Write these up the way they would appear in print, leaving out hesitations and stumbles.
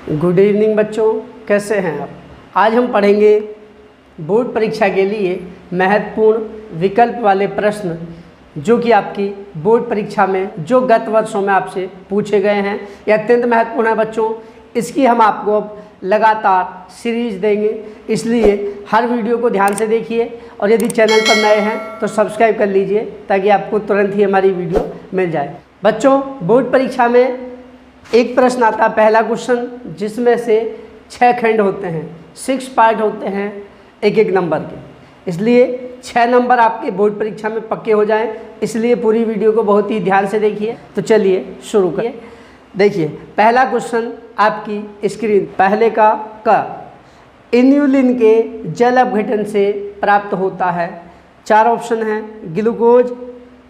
Good evening बच्चों, कैसे हैं आप। आज हम पढ़ेंगे बोर्ड परीक्षा के लिए महत्वपूर्ण विकल्प वाले प्रश्न जो कि आपकी बोर्ड परीक्षा में जो गत वर्षों में आपसे पूछे गए हैं। ये अत्यंत महत्वपूर्ण है बच्चों। इसकी हम आपको अब लगातार सीरीज देंगे, इसलिए हर वीडियो को ध्यान से देखिए और यदि चैनल पर नए हैं तो सब्सक्राइब कर लीजिए ताकि आपको तुरंत ही हमारी वीडियो मिल जाए। बच्चों, बोर्ड परीक्षा में एक प्रश्न आता है, पहला क्वेश्चन, जिसमें से 6 खंड होते हैं, 6 पार्ट होते हैं एक एक नंबर के, इसलिए 6 नंबर आपके बोर्ड परीक्षा में पक्के हो जाएं। इसलिए पूरी वीडियो को बहुत ही ध्यान से देखिए। तो चलिए शुरू करिए। देखिए पहला क्वेश्चन आपकी स्क्रीन, पहले का इन्युलिन के जल अपघटन से प्राप्त होता है। 4 ऑप्शन हैं, ग्लूकोज,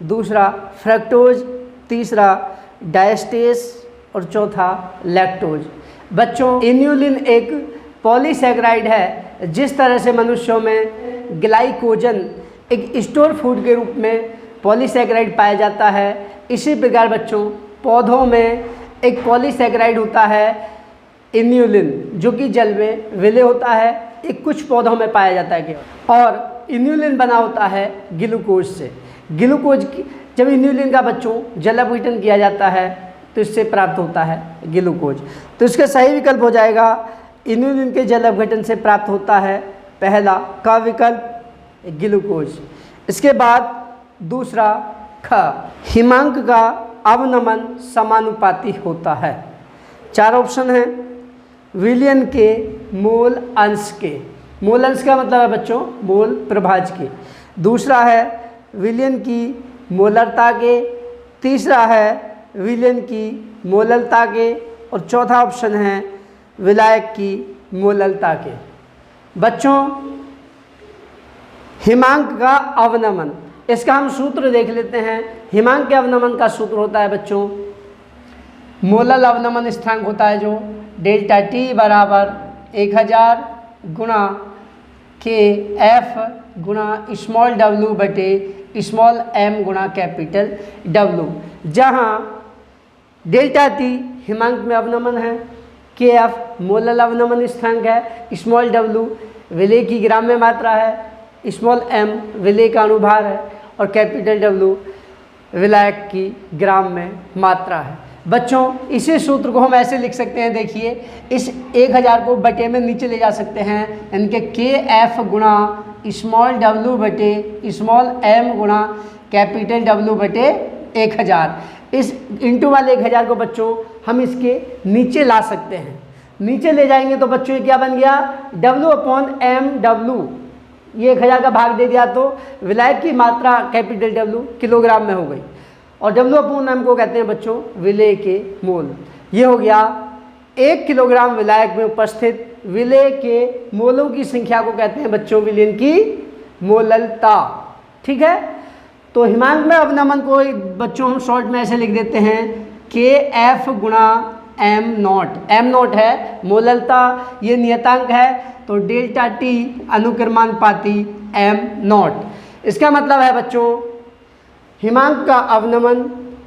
दूसरा फ्रक्टोज, तीसरा डायस्टेस और चौथा लैक्टोज। बच्चों, इन्युलिन एक पॉलीसैकेराइड है। जिस तरह से मनुष्यों में ग्लाइकोजन एक स्टोर फूड के रूप में पॉलीसैकेराइड पाया जाता है, इसी प्रकार बच्चों पौधों में एक पॉलीसैकेराइड होता है इन्युलिन, जो कि जल में विलय होता है। एक कुछ पौधों में पाया जाता है केवल, और इन्युलिन बना होता है ग्लूकोज से। ग्लूकोज जब इन्युलिन का बच्चों जल अपघटन किया जाता है तो इससे प्राप्त होता है ग्लूकोज। तो इसका सही विकल्प हो जाएगा, इन्युलिन के जल अपघटन से प्राप्त होता है पहला का विकल्प ग्लूकोज। इसके बाद दूसरा हिमांक का अवनमन समानुपाती होता है। 4 ऑप्शन हैं, विलयन के मोल अंश के, मोल अंश का मतलब है बच्चों मोल प्रभाज के, दूसरा है विलयन की मोलरता के, तीसरा है विलयन की मोललता के, और चौथा ऑप्शन है विलायक की मोललता के। बच्चों, हिमांक का अवनमन, इसका हम सूत्र देख लेते हैं। हिमांक के अवनमन का सूत्र होता है बच्चों, मोलल अवनमन स्थिरांक होता है जो डेल्टा टी बराबर 1000 गुणा के एफ गुणा स्मॉल डब्ल्यू बटे स्मॉल एम गुणा कैपिटल डब्ल्यू, जहाँ डेल्टा टी हिमांक में अवनमन है, के एफ मोलल अवनमन स्थिरांक है, स्मॉल डब्ल्यू विलय की ग्राम में मात्रा है, स्मॉल एम विलय का अनुभार है, और कैपिटल डब्ल्यू विलायक की ग्राम में मात्रा है। बच्चों, इसी सूत्र को हम ऐसे लिख सकते हैं, देखिए इस 1000 को बटे में नीचे ले जा सकते हैं, यानी कि के एफ गुणा स्मॉल डब्ल्यू बटे स्मॉल एम गुणा कैपिटल डब्ल्यू बटे 1000। इस इंटू वाले 1000 को बच्चों हम इसके नीचे ला सकते हैं। नीचे ले जाएंगे तो बच्चों ये क्या बन गया, W अपॉन एम डब्ल्यू, ये 1000 का भाग दे दिया तो विलायक की मात्रा कैपिटल डब्ल्यू किलोग्राम में हो गई, और W अपॉन एम को कहते हैं बच्चों विलय के मोल। ये हो गया 1 किलोग्राम विलायक में उपस्थित विलय के मोलों की संख्या को कहते हैं बच्चों विलयन की मोललता। ठीक है, तो हिमांक में अवनमन को बच्चों हम शॉर्ट में ऐसे लिख देते हैं, के एफ गुणा एम नॉट। एम नॉट है मोललता, ये नियतांक है, तो डेल्टा टी अनुक्रमानुपाती एम नॉट। इसका मतलब है बच्चों हिमांक का अवनमन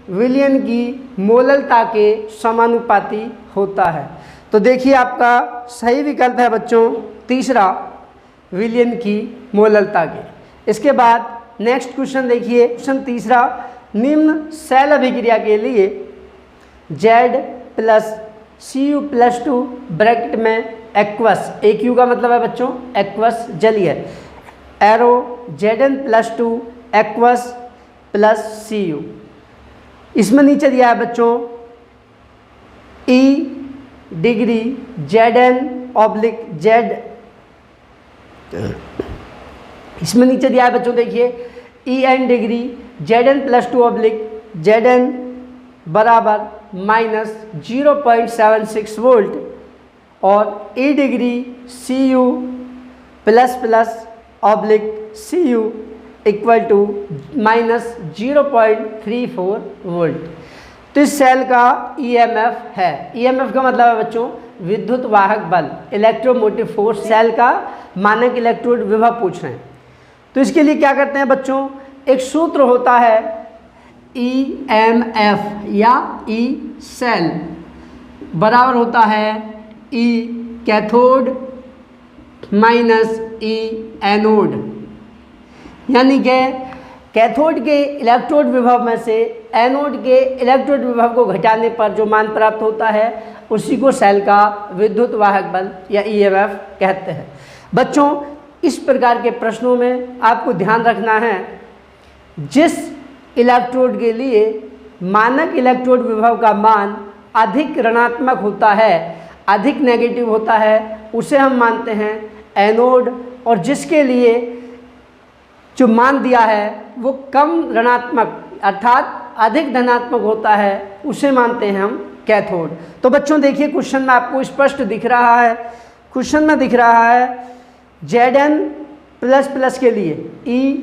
विलयन की मोललता के समानुपाती होता है। तो देखिए आपका सही विकल्प है बच्चों तीसरा, विलयन की मोललता के। इसके बाद नेक्स्ट क्वेश्चन देखिए, क्वेश्चन तीसरा, निम्न सेल अभिक्रिया के लिए Z प्लस Cu+2 ब्रैकेट में एक्वस, AQ का मतलब है बच्चों एक्वस जलीय, arrow Zn+2 aqueous plus Cu। इसमें नीचे दिया है बच्चों E डिग्री Zn/Z, इसमें नीचे दिया है बच्चों देखिए En डिग्री Zn+2/Zn बराबर -0.76 वोल्ट, और E degree Cu++/Cu equal to -0.34 volt. तो इस सेल का EMF है, EMF का मतलब है बच्चों विद्युत वाहक बल, इलेक्ट्रोमोटिव फोर्स। सेल का मानक इलेक्ट्रोड विभव पूछ रहे हैं, तो इसके लिए क्या करते हैं बच्चों, एक सूत्र होता है EMF या E सेल बराबर होता है ई कैथोड माइनस ई एनोड, यानी कि कैथोड के इलेक्ट्रोड विभव में से एनोड के इलेक्ट्रोड विभव को घटाने पर जो मान प्राप्त होता है उसी को सेल का विद्युत वाहक बल या ईएमएफ कहते हैं। बच्चों, इस प्रकार के प्रश्नों में आपको ध्यान रखना है, जिस इलेक्ट्रोड के लिए मानक इलेक्ट्रोड विभव का मान अधिक ऋणात्मक होता है, अधिक नेगेटिव होता है, उसे हम मानते हैं एनोड, और जिसके लिए जो मान दिया है वो कम ऋणात्मक अर्थात अधिक धनात्मक होता है, उसे मानते हैं हम कैथोड। तो बच्चों देखिए, क्वेश्चन में आपको स्पष्ट दिख रहा है, क्वेश्चन में दिख रहा है Zn++ के लिए E,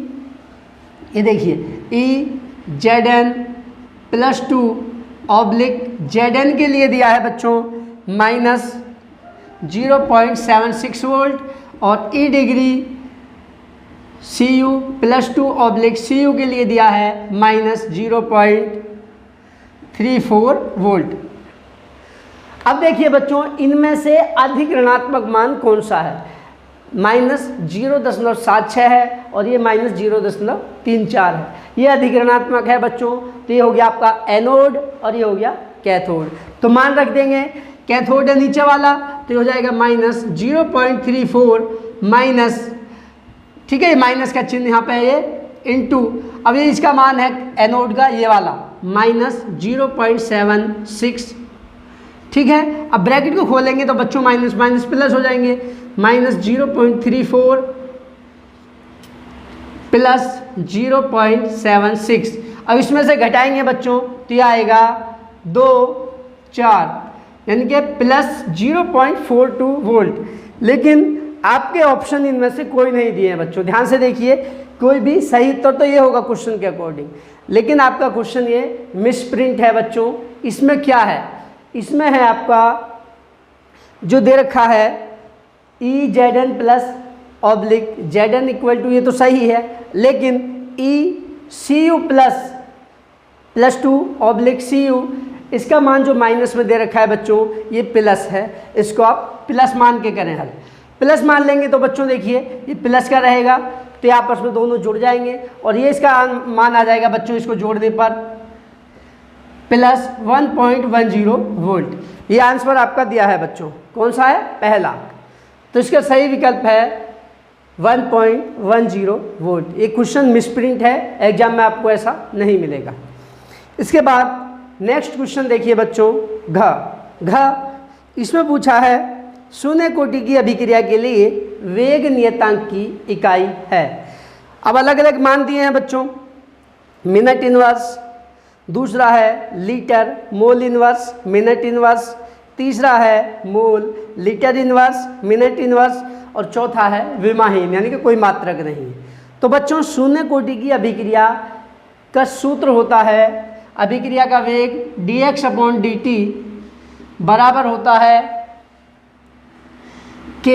ये देखिए Zn+2 ऑब्लिक Zn के लिए दिया है बच्चों -0.76 वोल्ट, और E degree Cu+2 oblique Cu के लिए दिया है -0.34 वोल्ट। अब देखिए बच्चों, इनमें से अधिक ऋणात्मक मान कौन सा है? -0.76 है और ये -0.34 है, ये अधिक ऋणात्मक है बच्चों। तो ये हो गया आपका एनोड और ये हो गया कैथोड। तो मान रख देंगे, कैथोड है नीचे वाला, तो ये हो जाएगा -0.34 माइनस, ठीक है, ये माइनस का चिन्ह यहाँ पे है ये, इंटू, अब ये इसका मान है एनोड का ये वाला -0.76, ठीक है। अब ब्रैकेट को खोलेंगे तो बच्चों माइनस माइनस प्लस हो जाएंगे, -0.34 प्लस 0.76। अब इसमें से घटाएंगे बच्चों तो ये आएगा 2, 4, यानी कि प्लस 0.42 वोल्ट। लेकिन आपके ऑप्शन इनमें से कोई नहीं दिए हैं बच्चों, ध्यान से देखिए, कोई भी सही उत्तर तो ये होगा क्वेश्चन के अकॉर्डिंग, लेकिन आपका क्वेश्चन ये मिसप्रिंट है बच्चों। इसमें क्या है? इसमें है आपका जो दे रखा है EZn+ Zn इक्वल टू, ये तो सही है, लेकिन ECu+2 Cu, इसका मान जो माइनस में दे रखा है बच्चों ये प्लस है, इसको आप प्लस मान के करें हल। प्लस मान लेंगे तो बच्चों देखिए ये प्लस का रहेगा, तो आपस में दोनों जुड़ जाएंगे और ये इसका मान आ जाएगा बच्चों, इसको जोड़ने पर प्लस 1.10 वोल्ट। ये आंसर आपका दिया है बच्चों, कौन सा है? पहला। तो इसका सही विकल्प है 1.10 वोल्ट। ये क्वेश्चन मिसप्रिंट है, एग्जाम में आपको ऐसा नहीं मिलेगा। इसके बाद नेक्स्ट क्वेश्चन देखिए बच्चों, घ, इसमें पूछा है शून्य कोटि की अभिक्रिया के लिए वेग नियतांक की इकाई है। अब अलग अलग मान दिए हैं बच्चों, मिनट इनवर्स, दूसरा है litre, mole inverse, minute inverse, तीसरा है मोल, लीटर इनवर्स, मिनट इनवर्स, और चौथा है विमाहीन, यानी कि कोई मात्रक नहीं है। तो बच्चों शून्य कोटि की अभिक्रिया का सूत्र होता है, अभिक्रिया का वेग dx/dt बराबर होता है k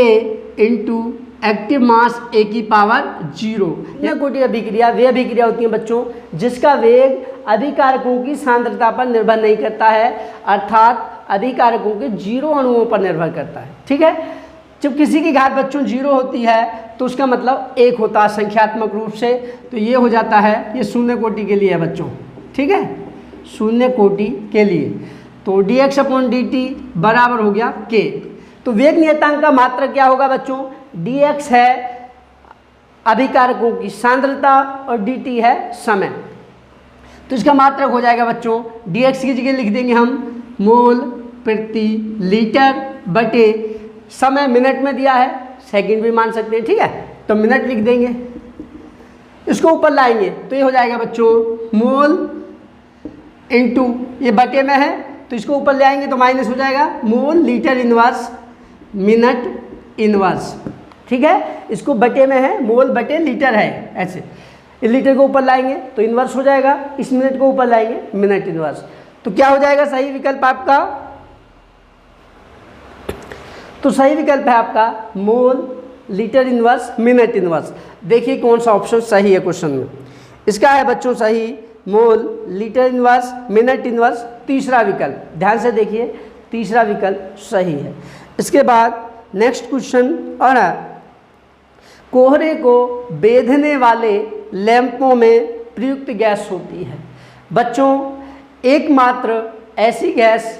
into active mass a की पावर 0। यह कोटि अभिक्रिया वे अभिक्रिया होती है बच्चों जिसका वेग अभिकारकों की सांद्रता पर निर्भर नहीं करता है, अर्थात अभिकारकों के 0 अणुओं पर निर्भर करता है, ठीक है। जब किसी की घात बच्चों 0 होती है तो उसका मतलब 1 होता है संख्यात्मक रूप से, तो ये हो जाता है, ये शून्य कोटि के लिए है बच्चों, ठीक है, शून्य कोटि के लिए। तो dx/dt बराबर हो गया k। तो वेग नियतांक का मात्रक क्या होगा बच्चों? dx है अभिकारकों की सांद्रता और dt है समय, तो इसका मात्रक हो जाएगा बच्चों dx की जगह लिख देंगे हम मोल प्रति लीटर बटे समय मिनट में दिया है, सेकंड भी मान सकते हैं, ठीक है, तो मिनट लिख देंगे। इसको ऊपर लाएंगे तो ये हो जाएगा बच्चों मोल इंटू, ये बटे में है तो इसको ऊपर ले आएंगे तो माइनस हो जाएगा mole litre inverse minute inverse, ठीक है। इसको बटे में है, मोल बटे लीटर है, ऐसे इस लीटर को ऊपर लाएंगे तो इनवर्स हो जाएगा, इस मिनट को ऊपर लाएंगे मिनट इनवर्स। तो क्या हो जाएगा सही विकल्प आपका? तो सही विकल्प है आपका mole litre inverse minute inverse. देखिए कौन सा ऑप्शन सही है क्वेश्चन में। इसका है बच्चों सही mole litre inverse minute inverse, तीसरा विकल्प। ध्यान से देखिए, तीसरा विकल्प सही है। इसके बाद नेक्स्ट क्वेश्चन और है, कोहरे को बेधने वाले लैंपों में प्रयुक्त गैस होती है। बच्चों, एकमात्र ऐसी गैस,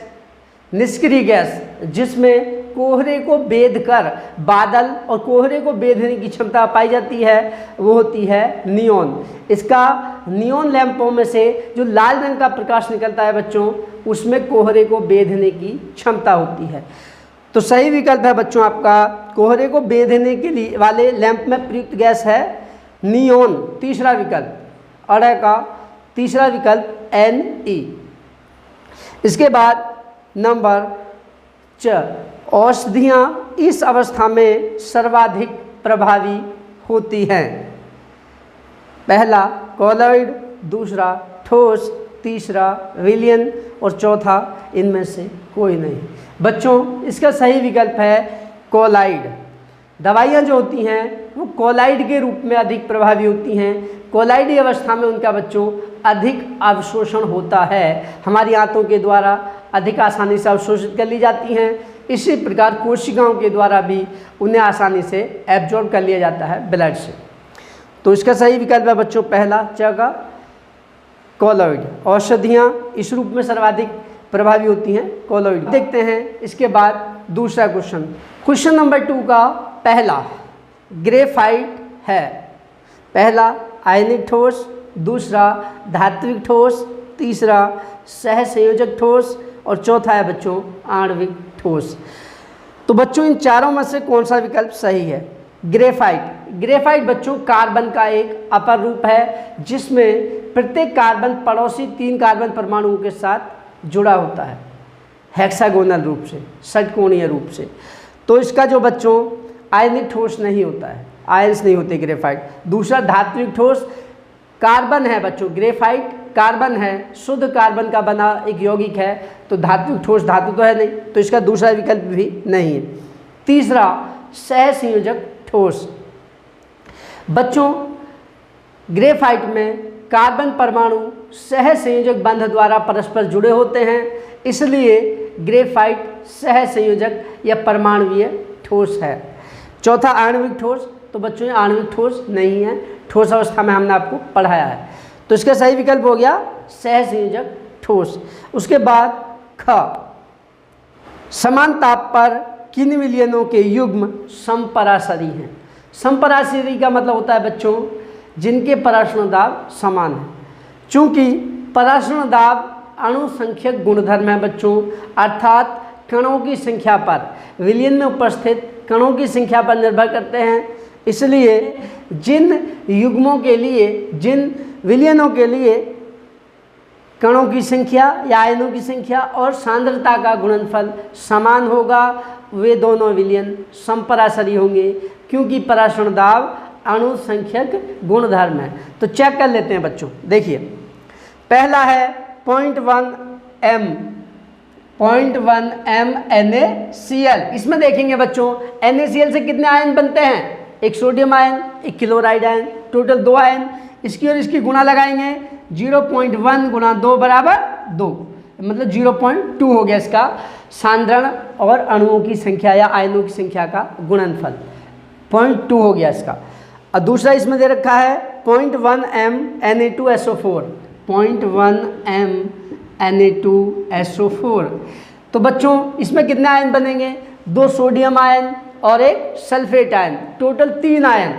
निष्क्रिय गैस, जिसमें कोहरे को बेध कर बादल और कोहरे को बेधने की क्षमता पाई जाती है, वो होती है नियोन। इसका नियोन लैंपों में से जो लाल रंग का प्रकाश निकलता है बच्चों, उसमें कोहरे को बेधने की क्षमता होती है। तो सही विकल्प है बच्चों आपका, कोहरे को बेधने के लिए वाले लैंप में प्रयुक्त गैस है नियोन, तीसरा विकल्प। अड़े का तीसरा विकल्प Ne। इसके बाद नंबर 4, औषधियाँ इस अवस्था में सर्वाधिक प्रभावी होती हैं। पहला कॉलॉइड, दूसरा ठोस, तीसरा विलयन और चौथा इनमें से कोई नहीं। बच्चों, इसका सही विकल्प है कॉलॉइड। दवाइयाँ जो होती हैं वो कॉलॉइड के रूप में अधिक प्रभावी होती हैं। कॉलॉइड अवस्था में उनका बच्चों अधिक अवशोषण होता है, हमारी आंतों के द्वारा अधिक आसानी से अवशोषित कर ली जाती हैं। इसी प्रकार कोशिकाओं के द्वारा भी उन्हें आसानी से एब्जॉर्ब कर लिया जाता है ब्लड से। तो इसका सही विकल्प है बच्चों पहला का कॉलॉइड। औषधियाँ इस रूप में सर्वाधिक प्रभावी होती हैं कॉलॉइड। देखते हैं इसके बाद दूसरा क्वेश्चन। क्वेश्चन नंबर 2 का पहला ग्रेफाइट है। पहला आयनिक ठोस, दूसरा धात्विक ठोस, तीसरा सहसंयोजक ठोस और चौथा है बच्चों आणविक ठोस। तो बच्चों इन चारों में से कौन सा विकल्प सही है? ग्रेफाइट। ग्रेफाइट बच्चों कार्बन का एक अपर रूप है, जिसमें प्रत्येक कार्बन पड़ोसी 3 कार्बन परमाणुओं के साथ जुड़ा होता है हेक्सागोनल रूप से, षटकोणीय रूप से। तो इसका जो बच्चों आयनिक ठोस नहीं होता है, आयंस नहीं होते ग्रेफाइट। दूसरा धात्विक ठोस, कार्बन है बच्चों, ग्रेफाइट कार्बन है, शुद्ध कार्बन का बना एक यौगिक है, तो धात्विक ठोस धातु तो है नहीं, तो इसका दूसरा विकल्प भी नहीं है। तीसरा सहसंयोजक ठोस। बच्चों ग्रेफाइट में कार्बन परमाणु सहसंयोजक बंध द्वारा परस्पर जुड़े होते हैं, इसलिए ग्रेफाइट सहसंयोजक या परमाणुवीय ठोस है। चौथा आणविक ठोस। तो बच्चों ये आणविक ठोस नहीं है, ठोस अवस्था में हमने आपको पढ़ाया है, तो इसका सही विकल्प हो गया सहसंयोजक ठोस। उसके बाद ख, समान ताप पर किन विलयनों के युग्म समपराशरी हैं? समपराशरी का मतलब होता है बच्चों जिनके पराशरण दाब समान है। चूंकि पराशरण दाब अणुसंख्यक गुणधर्म है बच्चों, अर्थात कणों की संख्या पर, विलयन में उपस्थित कणों की संख्या पर निर्भर करते हैं, इसलिए जिन युग्मों के लिए, जिन विलयनों के लिए कणों की संख्या या आयनों की संख्या और सांद्रता का गुणनफल समान होगा, वे दोनों विलयन समपराशरी होंगे, क्योंकि पराशरण दाब अणुसंख्यक गुणधर्म है। तो चेक कर लेते हैं बच्चों। देखिए पहला है 0.1 m NaCl। इसमें देखेंगे बच्चों NaCl से कितने आयन बनते हैं? एक सोडियम आयन, एक क्लोराइड आयन, टोटल 2 आयन। इसकी और इसकी गुणा लगाएंगे, 0.1 गुणा 2 बराबर 2, मतलब 0.2 हो गया इसका सांद्रण और अणुओं की संख्या या आयनों की संख्या का गुणनफल, 0.2 हो गया इसका। और दूसरा इसमें दे रखा है 0.1 m Na2SO4, 0.1 m Na2SO4। तो बच्चों इसमें कितने आयन बनेंगे? 2 सोडियम आयन और एक सल्फेट आयन, टोटल 3 आयन।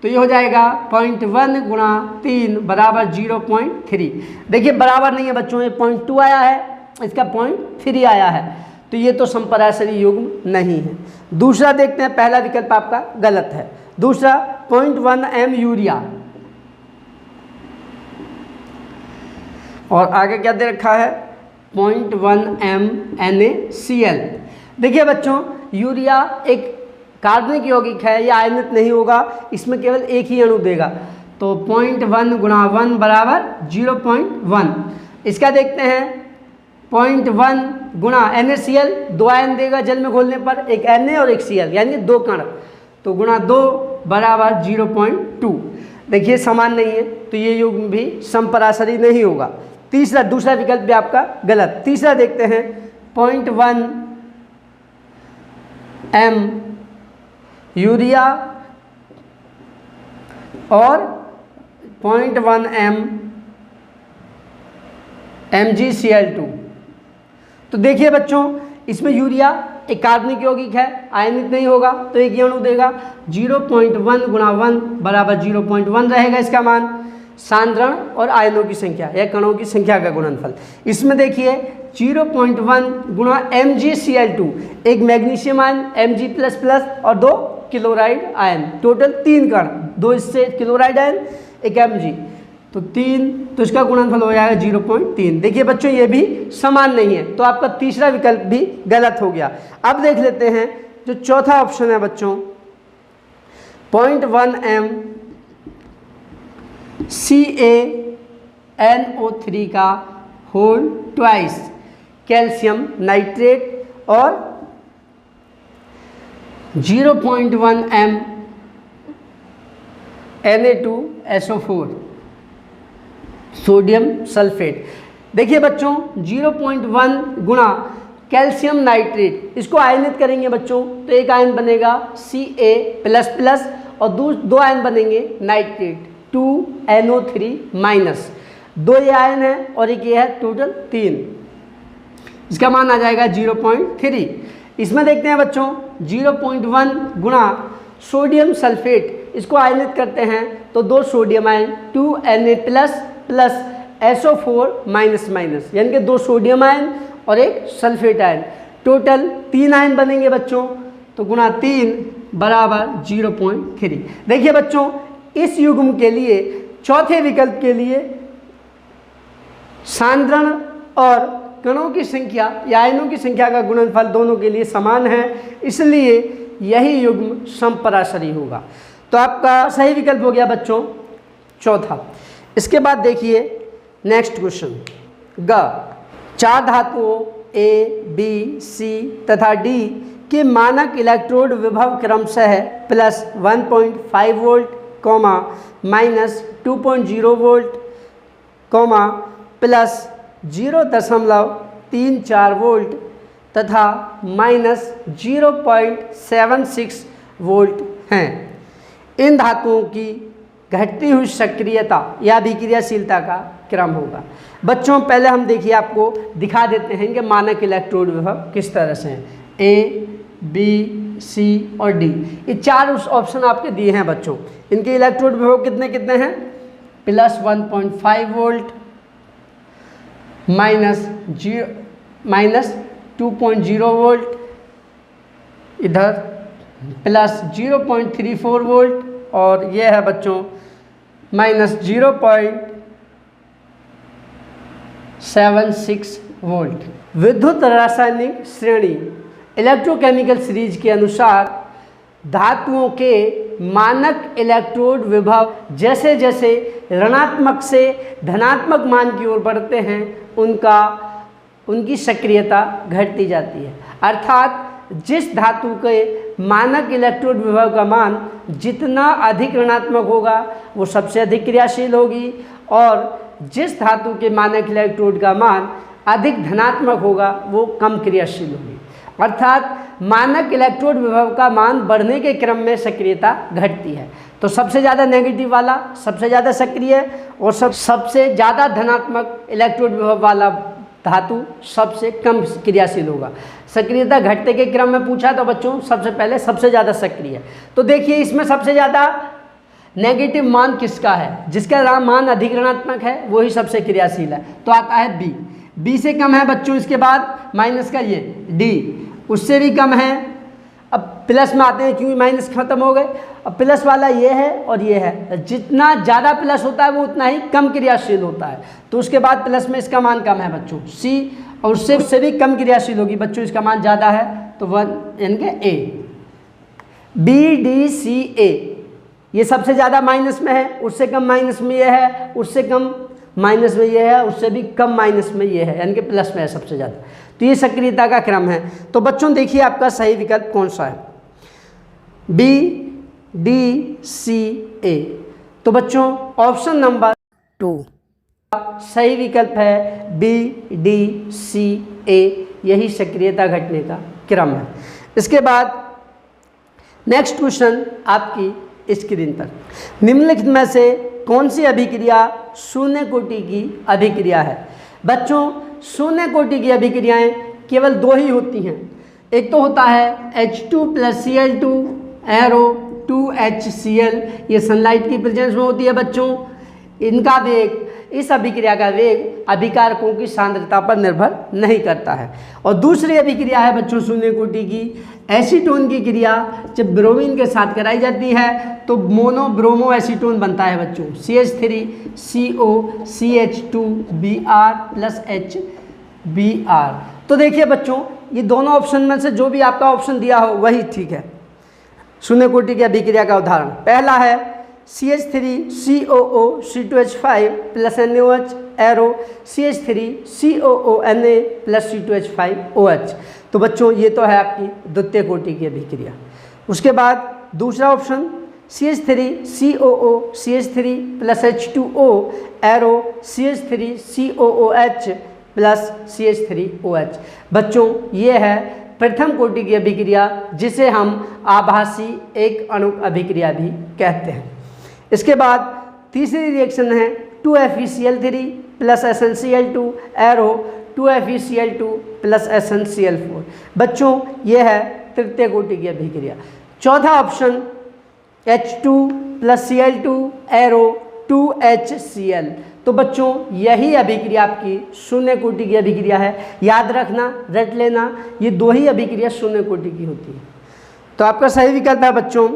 तो ये हो जाएगा 0.1 गुणा 3 बराबर 0.3। देखिए बराबर नहीं है बच्चों, ये 0.2 आया है, इसका 0.3 आया है, तो ये तो समपराशरी युग्म नहीं है। दूसरा देखते हैं, पहला विकल्प आपका गलत है। दूसरा 0.1 m यूरिया, और आगे क्या दे रखा है? 0.1 m NaCl। देखिए बच्चों यूरिया एक कार्बनिक यौगिक है, यह आयनित नहीं होगा, इसमें केवल एक ही अणु देगा, तो 0.1 गुणा 1 बराबर 0.1। इसका देखते हैं 0.1 गुणा NaCl, 2 आयन देगा जल में घोलने पर, एक Na और एक Cl, यानी 2 कण, तो गुणा 2 बराबर 0.2। देखिए समान नहीं है, तो ये युग्म भी समपराशरी नहीं होगा। तीसरा, दूसरा विकल्प भी आपका गलत। तीसरा देखते हैं 0.1 m यूरिया और 0.1 m MgCl2। तो देखिए बच्चों, इसमें यूरिया एक कार्बनिक यौगिक है, आयनित नहीं होगा, तो एक अणु देगा 0.1 गुणा 1 बराबर 0.1 रहेगा इसका मान। सांद्रण और आयनों की संख्या या कणों की संख्या का गुणनफल। इसमें देखिए 0.1 गुणा MgCl2, एक मैग्नीशियम आयन Mg++ और 2 क्लोराइड आयन, टोटल 3 कण, 2 इससे क्लोराइड आयन, एक Mg, तो 3, तो इसका गुणनफल हो जाएगा 0.3। देखिए बच्चों, ये भी समान नहीं है, तो आपका तीसरा विकल्प भी गलत हो गया। अब देख लेते हैं जो चौथा ऑप्शन है बच्चों, 0.1 m CaNO3 का होल ट्वाइस कैल्शियम नाइट्रेट और 0.1 m Na2SO4 सोडियम सल्फेट। देखिए बच्चों, 0.1 गुणा कैल्शियम नाइट्रेट, इसको आयनित करेंगे बच्चों तो एक आयन बनेगा Ca++ और दो आयन बनेंगे नाइट्रेट 2NO3-, 2 ये आयन है और एक ये है, टोटल 3। इसका मान आ जाएगा 0.3। इसमें देखते हैं बच्चों 0.1 गुणा सोडियम सल्फेट, इसको आयनित करते हैं तो 2 सोडियम आयन 2Na++ SO4-, यानी कि 2 सोडियम आयन और एक सल्फेट आयन, टोटल 3 आयन बनेंगे बच्चों, तो गुणा 3 बराबर 0.3। देखिए बच्चों, इस युग्म के लिए चौथे विकल्प के लिए सांद्रण और कणों की संख्या या आयनों की संख्या का गुणनफल दोनों के लिए समान है, इसलिए यही युग्म समपराशरी होगा। तो आपका सही विकल्प हो गया बच्चों चौथा। इसके बाद देखिए नेक्स्ट क्वेश्चन, ग 4 धातुओं A, B, C तथा D के मानक इलेक्ट्रोड विभव क्रमशः +1.5 वोल्ट, -2.0 वोल्ट, +0.34 वोल्ट तथा -0.76 वोल्ट हैं। इन धातुओं की घटती हुई सक्रियता या अभिक्रियाशीलता का क्रम होगा। बच्चों पहले हम देखिए आपको दिखा देते हैं कि मानक इलेक्ट्रोड विभव किस तरह से हैं। A, B, C और D, ये 4 ऑप्शन आपके दिए हैं बच्चों। इनके इलेक्ट्रोड विभव कितने कितने हैं? +1.5 वोल्ट, -2.0 वोल्ट, इधर +0.34 वोल्ट और ये है बच्चों -0.76 वोल्ट। विद्युत रासायनिक श्रेणी इलेक्ट्रोकेमिकल सीरीज के अनुसार धातुओं के मानक इलेक्ट्रोड विभव जैसे जैसे ऋणात्मक से धनात्मक मान की ओर बढ़ते हैं उनकी सक्रियता घटती जाती है। अर्थात जिस धातु के मानक इलेक्ट्रोड विभव का मान जितना अधिक ऋणात्मक होगा वो सबसे अधिक क्रियाशील होगी और जिस धातु के मानक इलेक्ट्रोड का मान अधिक धनात्मक होगा वो कम क्रियाशील होगी। अर्थात मानक इलेक्ट्रोड विभव का मान बढ़ने के क्रम में सक्रियता घटती है। तो सबसे ज़्यादा नेगेटिव वाला सबसे ज़्यादा सक्रिय और सबसे ज़्यादा धनात्मक इलेक्ट्रोड विभव वाला धातु सबसे कम क्रियाशील होगा। सक्रियता घटते के क्रम में पूछा तो बच्चों सबसे पहले सबसे ज़्यादा सक्रिय। तो देखिए इसमें सबसे ज़्यादा नेगेटिव मान किसका है? जिसका मान अधिक ऋणात्मक है वही सबसे क्रियाशील है, तो आता है बी। बी से कम है बच्चों, इसके बाद माइनस का ये डी, उससे भी कम है। अब प्लस में आते हैं क्योंकि माइनस खत्म हो गए। अब प्लस वाला ये है और ये है, जितना ज़्यादा प्लस होता है वो उतना ही कम क्रियाशील होता है। तो उसके बाद प्लस में इसका मान कम है बच्चों सी, और उससे भी कम क्रियाशील होगी बच्चों, इसका मान ज़्यादा है तो 1 यानी कि ए। बी डी सी ए ये सबसे ज़्यादा माइनस में है, उससे कम माइनस में ये है, उससे कम माइनस में ये है, उससे भी कम माइनस में ये है, यानी कि प्लस में है सबसे ज़्यादा। तो ये सक्रियता का क्रम है। तो बच्चों देखिए आपका सही विकल्प कौन सा है? बी डी सी ए। तो बच्चों ऑप्शन नंबर 2 सही विकल्प है बी डी सी ए यही सक्रियता घटने का क्रम है। इसके बाद नेक्स्ट क्वेश्चन आपकी स्क्रीन पर, निम्नलिखित में से कौन सी अभिक्रिया शून्य कोटि की अभिक्रिया है? बच्चों शून्य कोटि की अभिक्रियाएं केवल दो ही होती हैं। एक तो होता है H2 + Cl2 एरो 2HCl, ये सनलाइट की प्रेजेंस में होती है बच्चों। इनका वेग, इस अभिक्रिया का वेग अभिकारकों की सांद्रता पर निर्भर नहीं करता है। और दूसरी अभिक्रिया है बच्चों शून्य कोटि की एसीटोन की क्रिया। जब ब्रोमीन के साथ कराई जाती है तो मोनो ब्रोमो एसीटोन बनता है बच्चों, CH3CO CH2Br + HBr। तो देखिए बच्चों, ये दोनों ऑप्शन में से जो भी आपका ऑप्शन दिया हो वही ठीक है। शून्य कोटि की अभिक्रिया का उदाहरण पहला है CH3COO C2H5 + NaOH arrow CH3COO Na + C2H5OH। तो बच्चों ये तो है आपकी द्वितीय कोटि की अभिक्रिया। उसके बाद दूसरा option CH3COO CH3 + H2O arrow CH3COOH + CH3OH। बच्चों ये है प्रथम कोटि की अभिक्रिया, जिसे हम आभासी एक अणुक अभिक्रिया भी कहते हैं। इसके बाद तीसरी रिएक्शन है 2FeCl3 + SnCl2 arrow 2FeCl2 + SnCl4। बच्चों ये है तृतीय कोटि की अभिक्रिया। चौथा option H2 + Cl2 arrow 2HCl। तो बच्चों यही अभिक्रिया आपकी शून्य कोटि की अभिक्रिया है। याद रखना, रट लेना, ये दो ही अभिक्रिया शून्य कोटि की होती है। तो आपका सही विकल्प है बच्चों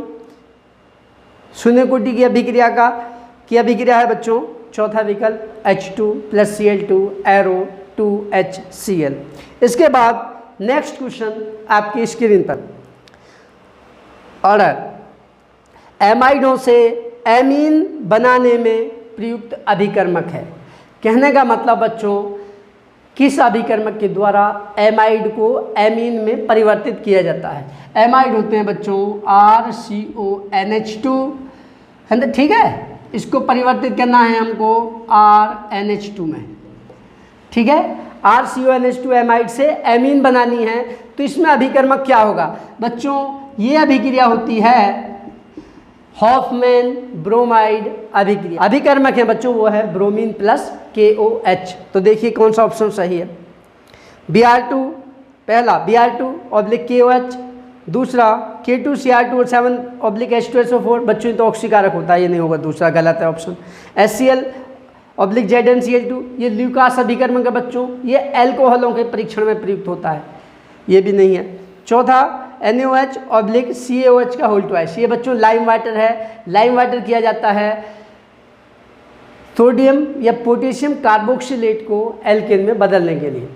शून्य कोटि की अभिक्रिया है बच्चों चौथा विकल्प H2 + Cl2 एरो 2HCl। इसके बाद नेक्स्ट क्वेश्चन आपकी स्क्रीन पर, ऑर्डर एमाइडों से एमीन बनाने में प्रयुक्त अभिकर्मक है। कहने का मतलब बच्चों, किस अभिकर्मक के द्वारा एमाइड को एमीन में परिवर्तित किया जाता है? एमाइड होते हैं बच्चों RCONH2, है ना, ठीक है। इसको परिवर्तित करना है हमको RNH2 में, ठीक है। RCONH2 एमाइड से एमीन बनानी है, तो इसमें अभिकर्मक क्या होगा बच्चों? ये अभिक्रिया होती है हॉफमैन ब्रोमाइड अभिक्रिया। अभिकर्मक है बच्चों वो है ब्रोमीन + KOH। तो देखिए कौन सा ऑप्शन सही है। Br2 पहला Br2/KOH, दूसरा K2Cr2O7/H2SO4। बच्चों तो ऑक्सीकारक होता है, ये नहीं होगा, दूसरा गलत है ऑप्शन। HCl/ZnCl2 ये ल्यूकास अभिकर्मक है बच्चों, ये एल्कोहलों के परीक्षण में प्रयुक्त होता है, ये भी नहीं है। चौथा NaOH/CaOH का होल ट्वाइस, ये बच्चों लाइम वाटर है। लाइम वाटर किया जाता है सोडियम या पोटेशियम कार्बोक्सिलेट को एल्केन में बदलने के लिए।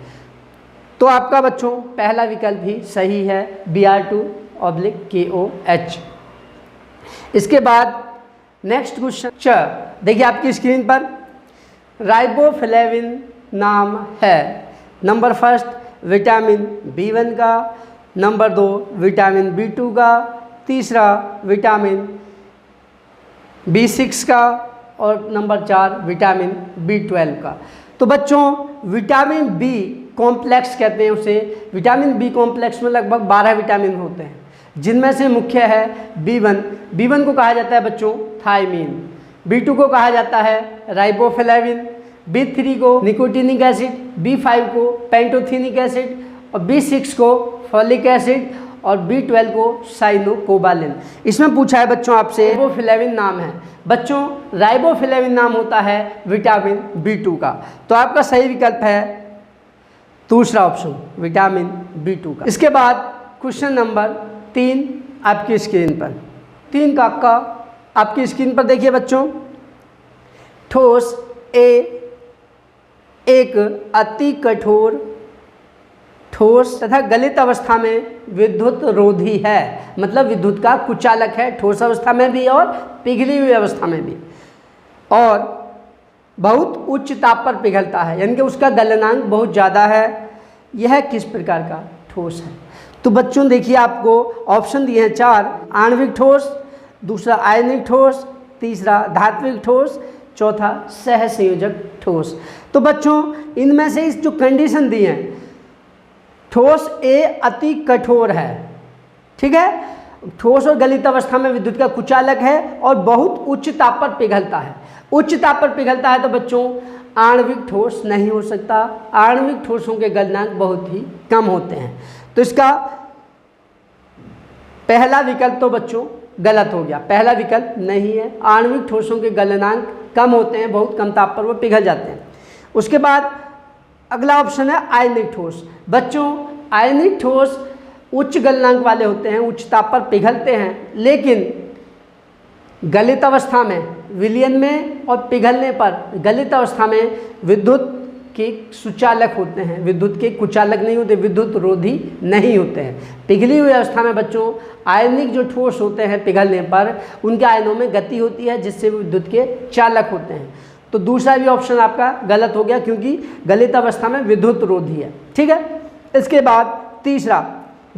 तो आपका बच्चों पहला विकल्प ही सही है Br2/KOH। इसके बाद नेक्स्ट क्वेश्चन देखिए आपकी स्क्रीन पर, राइबोफ्लेविन नाम है नंबर फर्स्ट विटामिन B1 का, नंबर 2 विटामिन B2 का, तीसरा विटामिन B6 का और नंबर 4 विटामिन B12 का। तो बच्चों विटामिन B कॉम्प्लेक्स कहते हैं उसे। विटामिन B कॉम्प्लेक्स में लगभग 12 विटामिन होते हैं, जिनमें से मुख्य है B1 को कहा जाता है बच्चों थायमीन, B2 को कहा जाता है राइबोफ्लेविन, B3 को निकोटिनिक एसिड, B5 को पेंटोथेनिक एसिड और B6 को फॉलिक एसिड और B12 को साइनोकोबालिन। इसमें पूछा है बच्चों आपसे राइबोफ्लेविन नाम है। बच्चों राइबोफ्लेविन नाम होता है विटामिन B2 का। तो आपका सही विकल्प है दूसरा ऑप्शन विटामिन B2 का। इसके बाद क्वेश्चन नंबर 3 आपकी स्क्रीन पर, 3 का आपकी स्क्रीन पर देखिए बच्चों, ठोस एक अति कठोर ठोस तथा गलित अवस्था में विद्युत रोधी है, मतलब विद्युत का कुचालक है ठोस अवस्था में भी और पिघली हुई अवस्था में भी, और बहुत उच्च ताप पर पिघलता है, यानी कि उसका गलनांक बहुत ज़्यादा है। यह किस प्रकार का ठोस है? तो बच्चों देखिए आपको ऑप्शन दिए हैं 4, आणविक ठोस, दूसरा आयनिक ठोस, तीसरा धात्विक ठोस, चौथा सहसंयोजक ठोस। तो बच्चों इनमें से इस जो कंडीशन दी हैं ठोस ए अति कठोर है, ठीक है। ठोस और गलित अवस्था में विद्युत का कुचालक है और बहुत उच्च ताप पर पिघलता है। उच्च ताप पर पिघलता है तो बच्चों आणविक ठोस नहीं हो सकता। आणविक ठोसों के गलनांक बहुत ही कम होते हैं। तो इसका पहला विकल्प तो बच्चों गलत हो गया, पहला विकल्प नहीं है। आणविक ठोसों के गलनांक कम होते हैं, बहुत कम ताप पर वो पिघल जाते हैं। उसके बाद अगला ऑप्शन है आयनिक ठोस। बच्चों आयनिक ठोस उच्च गलनांक वाले होते हैं, उच्च ताप पर पिघलते हैं, लेकिन गलित अवस्था में, विलयन में और पिघलने पर गलित अवस्था में विद्युत के सुचालक होते हैं, विद्युत के कुचालक नहीं होते, विद्युत रोधी नहीं होते हैं। पिघली हुई अवस्था में बच्चों आयनिक जो ठोस होते हैं पिघलने पर उनके आयनों में गति होती है, जिससे विद्युत के चालक होते हैं। तो दूसरा भी ऑप्शन आपका गलत हो गया, क्योंकि गलित अवस्था में विद्युत रोधी है, ठीक है। इसके बाद तीसरा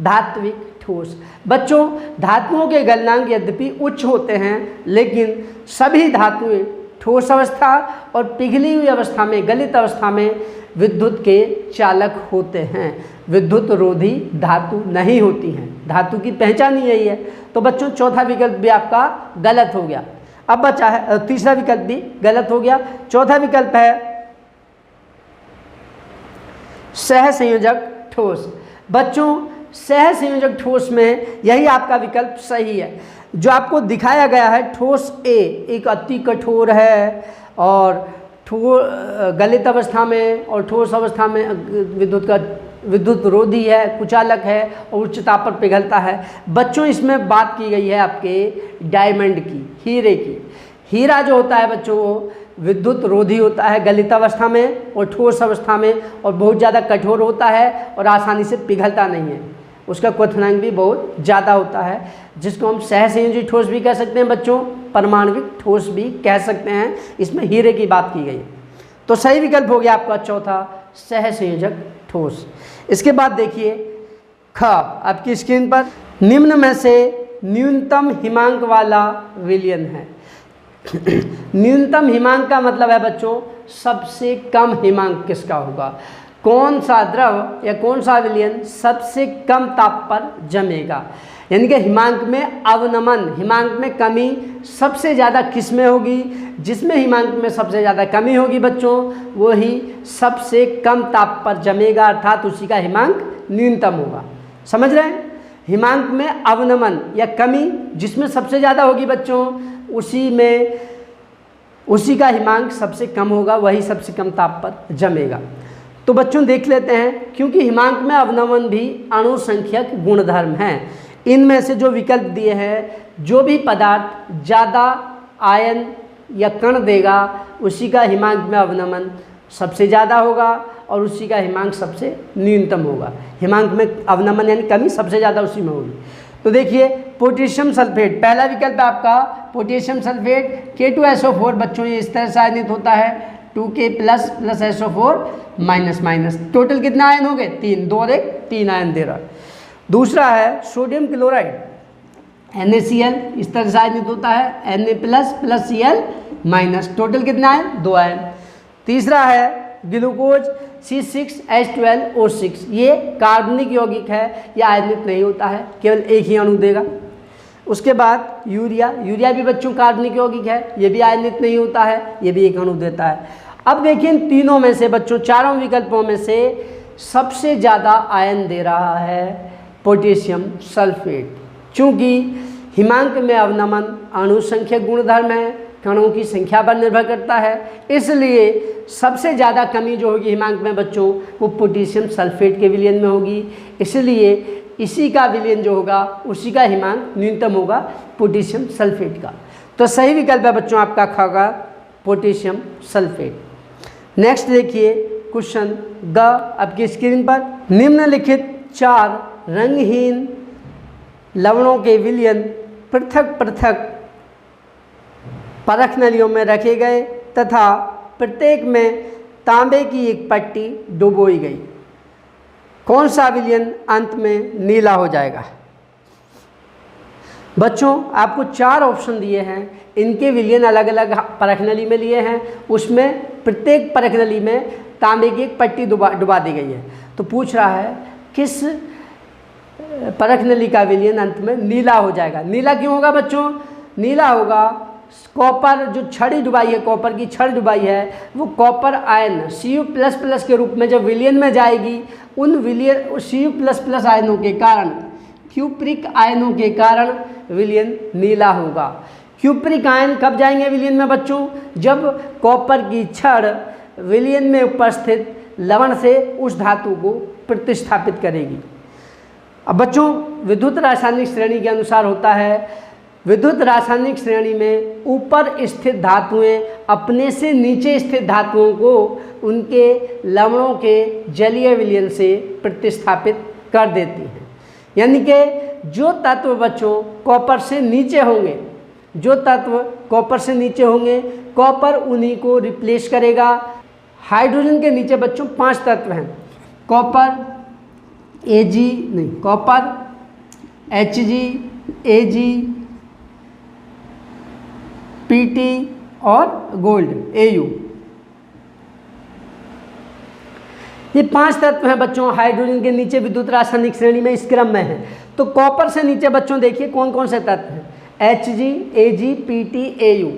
धात्विक ठोस। बच्चों धातुओं के गलनांक यद्यपि उच्च होते हैं, लेकिन सभी धातुएं ठोस अवस्था और पिघली हुई अवस्था में, गलित अवस्था में विद्युत के चालक होते हैं, विद्युत रोधी धातु नहीं होती हैं। धातु की पहचान ही यही है। तो बच्चों चौथा विकल्प भी आपका गलत हो गया। अब बचा है, तीसरा विकल्प भी गलत हो गया। चौथा विकल्प है सहसंयोजक ठोस। बच्चों सहसंयोजक ठोस में यही आपका विकल्प सही है। जो आपको दिखाया गया है ठोस ए एक अति कठोर है और गलित अवस्था में और ठोस अवस्था में विद्युत रोधी है, कुचालक है और उच्च ताप पर पिघलता है। बच्चों इसमें बात की गई है आपके डायमंड की, हीरे की। हीरा जो होता है बच्चों वो विद्युत रोधी होता है गलित अवस्था में और ठोस अवस्था में, और बहुत ज़्यादा कठोर होता है और आसानी से पिघलता नहीं है। उसका क्वथनांक भी बहुत ज़्यादा होता है, जिसको हम सहसंयोजी ठोस भी कह सकते हैं बच्चों, परमाणविक ठोस भी कह सकते हैं। इसमें हीरे की बात की गई। तो सही विकल्प हो गया आपका चौथा सहसंयोजक ठोस। इसके बाद देखिए ख आपकी स्क्रीन पर, निम्न में से न्यूनतम हिमांक वाला विलयन है। न्यूनतम हिमांक का मतलब है बच्चों सबसे कम हिमांक किसका होगा, कौन सा द्रव या कौन सा विलयन सबसे कम ताप पर जमेगा। यानी कि हिमांक में अवनमन, हिमांक में कमी सबसे ज़्यादा किस में होगी, जिसमें हिमांक में सबसे ज़्यादा कमी होगी बच्चों वही सबसे कम ताप पर जमेगा, अर्थात उसी का हिमांक न्यूनतम होगा। समझ रहे हैं, हिमांक में अवनमन या कमी जिसमें सबसे ज़्यादा होगी बच्चों उसी का हिमांक सबसे कम होगा, वही सबसे कम ताप पर जमेगा। तो बच्चों देख लेते हैं, क्योंकि हिमांक में अवनमन भी अणुसंख्यक गुणधर्म हैं। इनमें से जो विकल्प दिए हैं, जो भी पदार्थ ज़्यादा आयन या कण देगा उसी का हिमांक में अवनमन सबसे ज़्यादा होगा और उसी का हिमांक सबसे न्यूनतम होगा। हिमांक में अवनमन यानी कमी सबसे ज़्यादा उसी में होगी। तो देखिए पोटेशियम सल्फेट, पहला विकल्प है आपका पोटेशियम सल्फेट K2SO4। बच्चों ये इस तरह से आयनित होता है 2K plus SO4 minus. Total कितना आयन हो गए 3, 2 और 1 3 आयन दे रहा है। दूसरा है सोडियम क्लोराइड NaCl, इस तरह से आयनित होता है Na plus Cl minus. Total कितना आयन 2 आयन। तीसरा है ग्लूकोज C6H12O6, ये कार्बनिक यौगिक है, यह आयनित नहीं होता है, केवल एक ही अणु देगा। उसके बाद यूरिया भी बच्चों कार्बनिक यौगिक है, ये भी आयनित नहीं होता है, ये भी एक अणु देता है। अब देखिए इन तीनों में से बच्चों, चारों विकल्पों में से सबसे ज़्यादा आयन दे रहा है पोटेशियम सल्फेट। चूँकि हिमांक में अवनमन अणुसंख्यक गुणधर्म है, कणों की संख्या पर निर्भर करता है, इसलिए सबसे ज़्यादा कमी जो होगी हिमांक में बच्चों वो पोटेशियम सल्फेट के विलयन में होगी। इसलिए इसी का विलयन जो होगा उसी का हिमांक न्यूनतम होगा पोटेशियम सल्फेट का। तो सही विकल्प है बच्चों आपका ख का पोटेशियम सल्फेट। नेक्स्ट देखिए क्वेश्चन ग आपकी स्क्रीन पर, निम्नलिखित 4 रंगहीन लवणों के विलयन पृथक पृथक परख नलियों में रखे गए तथा प्रत्येक में तांबे की एक पट्टी डुबोई गई। कौन सा विलयन अंत में नीला हो जाएगा। बच्चों आपको 4 ऑप्शन दिए हैं, इनके विलयन अलग अलग परख नली में लिए हैं, उसमें प्रत्येक परख नली में तांबे की एक पट्टी डुबा दी गई है। तो पूछ रहा है किस परख नली का विलयन अंत में नीला हो जाएगा। नीला क्यों होगा बच्चों? नीला होगा, कॉपर जो छड़ी डुबाई है, कॉपर की छड़ डुबाई है, वो कॉपर आयन Cu++ के रूप में जब विलयन में जाएगी, उन विलयन Cu++ आयनों के कारण, क्यूप्रिक आयनों के कारण विलयन नीला होगा। क्यूप्रिक आयन कब जाएंगे विलयन में बच्चों? जब कॉपर की छड़ विलयन में उपस्थित लवण से उस धातु को प्रतिस्थापित करेगी। अब बच्चों विद्युत रासायनिक श्रेणी के अनुसार होता है, विद्युत रासायनिक श्रेणी में ऊपर स्थित धातुएं अपने से नीचे स्थित धातुओं को उनके लवणों के जलीय विलयन से प्रतिस्थापित कर देती हैं। यानी कि जो तत्व बच्चों कॉपर से नीचे होंगे, जो तत्व कॉपर से नीचे होंगे, कॉपर उन्हीं को रिप्लेस करेगा। हाइड्रोजन के नीचे बच्चों 5 तत्व हैं, copper copper, Hg, Ag, Pt और गोल्ड Au। ये 5 तत्व हैं बच्चों हाइड्रोजन के नीचे विद्युत रासायनिक श्रेणी में इस क्रम में हैं। तो कॉपर से नीचे बच्चों देखिए कौन कौन से तत्व हैं, Hg, Ag, Pt, Au।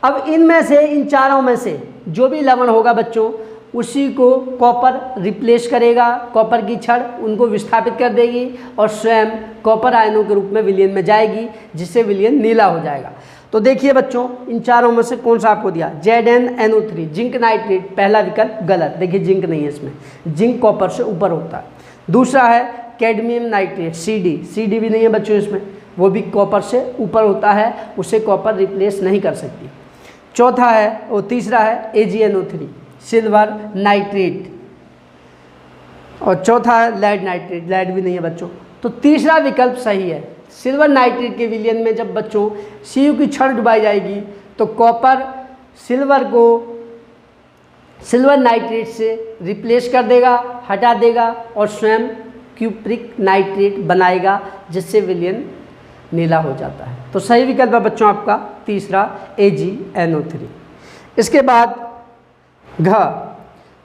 अब इनमें से, इन चारों में से जो भी लवण होगा बच्चों, उसी को कॉपर रिप्लेस करेगा, कॉपर की छड़ उनको विस्थापित कर देगी और स्वयं कॉपर आयनों के रूप में विलयन में जाएगी, जिससे विलयन नीला हो जाएगा। तो देखिए बच्चों इन चारों में से कौन सा आपको दिया, ZnNO3 जिंक नाइट्रेट, पहला विकल्प गलत। देखिए जिंक नहीं है इसमें, जिंक कॉपर से ऊपर होता है। दूसरा है कैडमियम नाइट्रेट CD भी नहीं है बच्चों इसमें, वो भी कॉपर से ऊपर होता है, उसे कॉपर रिप्लेस नहीं कर सकती। चौथा है और तीसरा है AgNO3 सिल्वर नाइट्रेट, और चौथा है लेड नाइट्रेट, लेड भी नहीं है बच्चों। तो तीसरा विकल्प सही है। सिल्वर नाइट्रेट के विलयन में जब बच्चों Cu की छड़ डुबाई जाएगी तो कॉपर सिल्वर को सिल्वर नाइट्रेट से रिप्लेस कर देगा, हटा देगा और स्वयं क्यूप्रिक नाइट्रेट बनाएगा, जिससे विलयन नीला हो जाता है। तो सही विकल्प है बच्चों आपका तीसरा AgNO3। इसके बाद घ,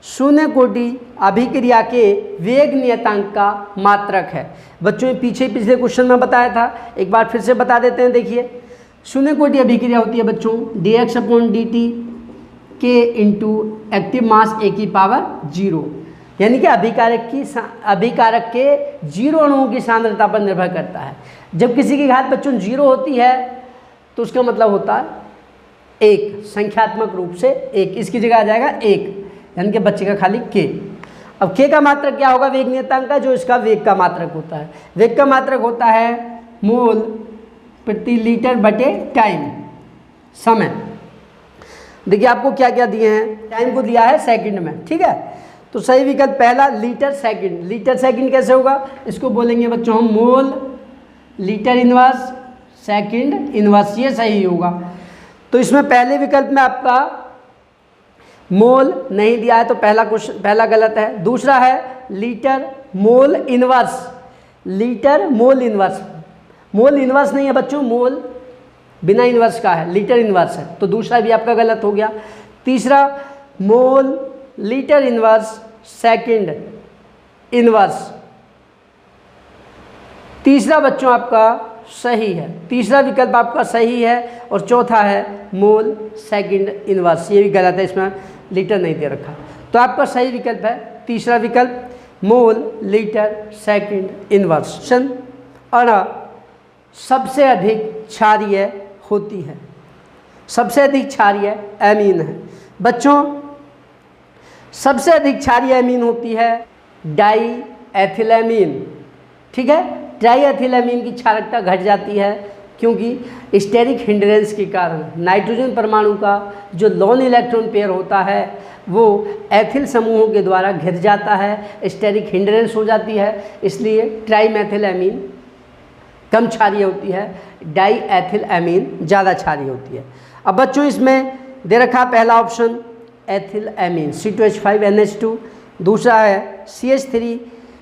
शून्य कोटि अभिक्रिया के वेग नियतांक का मात्रक है। बच्चों पिछले क्वेश्चन में बताया था, एक बार फिर से बता देते हैं। देखिए शून्य कोटि अभिक्रिया होती है बच्चों dx/dt के इंटू एक्टिव मास A⁴, यानी कि अभिकारक के 0 अणुओं की सांद्रता पर निर्भर करता है। जब किसी की घात बच्चों 0 होती है तो उसका मतलब होता है 1, संख्यात्मक रूप से 1, इसकी जगह आ जाएगा 1, यानी कि बच्चे का खाली k। अब k का मात्रक क्या होगा वेग नियतांक का, जो इसका वेग का मात्रक होता है। वेग का मात्रक होता है मोल प्रति लीटर बटे टाइम, समय। देखिए आपको क्या क्या दिए हैं, टाइम को दिया है सेकंड में, ठीक है। तो सही विकल्प पहला लीटर सेकंड। लीटर सेकंड कैसे होगा, इसको बोलेंगे बच्चों हम mole litre inverse second inverse, ये सही होगा। तो इसमें पहले विकल्प में आपका मोल नहीं दिया है, तो पहला गलत है। दूसरा है litre mole inverse, litre mole inverse, mole inverse नहीं है बच्चों, मोल बिना इनवर्स का है, लीटर इनवर्स है, तो दूसरा भी आपका गलत हो गया। तीसरा mole litre inverse second inverse, तीसरा बच्चों आपका सही है, तीसरा विकल्प आपका सही है। और चौथा है मोल सेकंड इनवर्स, ये भी गलत है, इसमें लीटर नहीं दे रखा। तो आपका सही विकल्प है तीसरा विकल्प मोल लीटर सेकंड इनवर्स। अण सबसे अधिक क्षारीय होती है, सबसे अधिक क्षारीय एमीन है बच्चों। सबसे अधिक क्षारीय एमीन होती है डाई एथिलएमीन, ठीक है। डाई एथिलएमीन की क्षारकता घट जाती है क्योंकि स्टेरिक हिंड्रेंस के कारण नाइट्रोजन परमाणु का जो लॉन इलेक्ट्रॉन पेयर होता है वो एथिल समूहों के द्वारा घिर जाता है, स्टेरिक हिंड्रेंस हो जाती है, इसलिए ट्राईमेथिलएमीन कम क्षारीय होती है, डाई एथिलएमीन ज़्यादा क्षारीय होती है। अब बच्चों इसमें दे रखा पहला ऑप्शन एथिलएमीन C2H5NH2, दूसरा है CH3